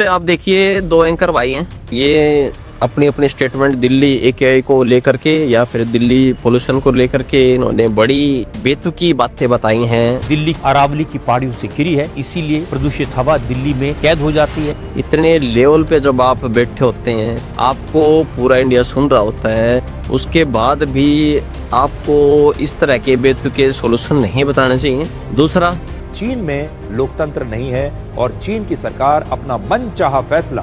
आप देखिए, दो एंकर भाई हैं, ये अपनी अपनी स्टेटमेंट दिल्ली AQI को लेकर के या फिर दिल्ली पोल्यूशन को लेकर के इन्होंने बड़ी बेतुकी बातें बताई हैं। दिल्ली अरावली की पहाड़ियों से घिरी है, इसीलिए प्रदूषित हवा दिल्ली में कैद हो जाती है। इतने लेवल पे जब आप बैठे होते हैं, आपको पूरा इंडिया सुन रहा होता है, उसके बाद भी आपको इस तरह के बेतुके सोल्यूशन नहीं बताने चाहिए। दूसरा, चीन में लोकतंत्र नहीं है और चीन की सरकार अपना मनचाहा फैसला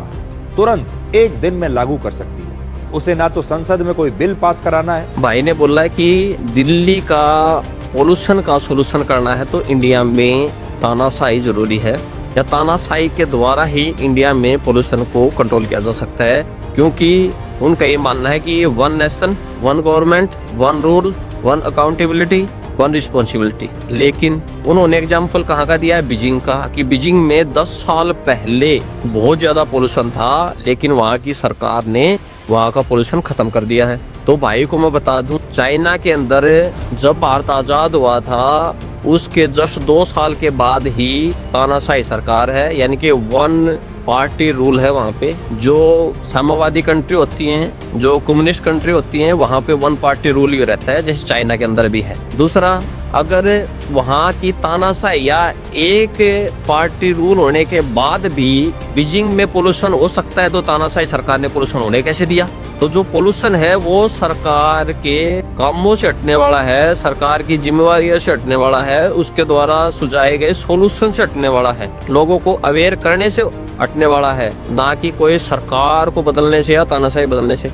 तुरंत एक दिन में लागू कर सकती है। उसे ना तो संसद में कोई बिल पास कराना है। भाई ने बोला है कि दिल्ली का पोल्यूशन का सोल्यूशन करना है तो इंडिया में तानाशाही जरूरी है, या तानाशाही के द्वारा ही इंडिया में पोल्यूशन को कंट्रोल किया जा सकता है, क्योंकि उनका ये मानना है कि one nation, one government, one rule, one accountability, one responsibility. लेकिन उन्होंने एग्जाम्पल कहाँ का दिया है? बीजिंग का, कि बीजिंग में 10 साल पहले बहुत ज्यादा पोल्यूशन था, लेकिन वहाँ की सरकार ने वहाँ का पोल्यूशन खत्म कर दिया है। तो भाई को मैं बता दूं, चाइना के अंदर जब भारत आजाद हुआ था, उसके जस्ट 2 साल के बाद ही तानाशाही सरकार है, यानी कि वन पार्टी रूल है वहाँ पे। जो साम्यवादी कंट्री होती हैं, जो कम्युनिस्ट कंट्री होती हैं, वहाँ पे वन पार्टी रूल ही रहता है, जैसे चाइना के अंदर भी है। दूसरा, अगर वहाँ की तानाशाही या एक पार्टी रूल होने के बाद भी बीजिंग में पोल्यूशन हो सकता है, तो तानाशाही सरकार ने पोल्यूशन होने कैसे दिया? तो जो पोल्यूशन है वो सरकार के कामों से हटने वाला है, सरकार की जिम्मेवारियों से हटने वाला है, उसके द्वारा सुझाए गए सॉल्यूशन से हटने वाला है, लोगों को अवेयर करने से हटने वाला है, ना कि कोई सरकार को बदलने से या तानाशाही बदलने से।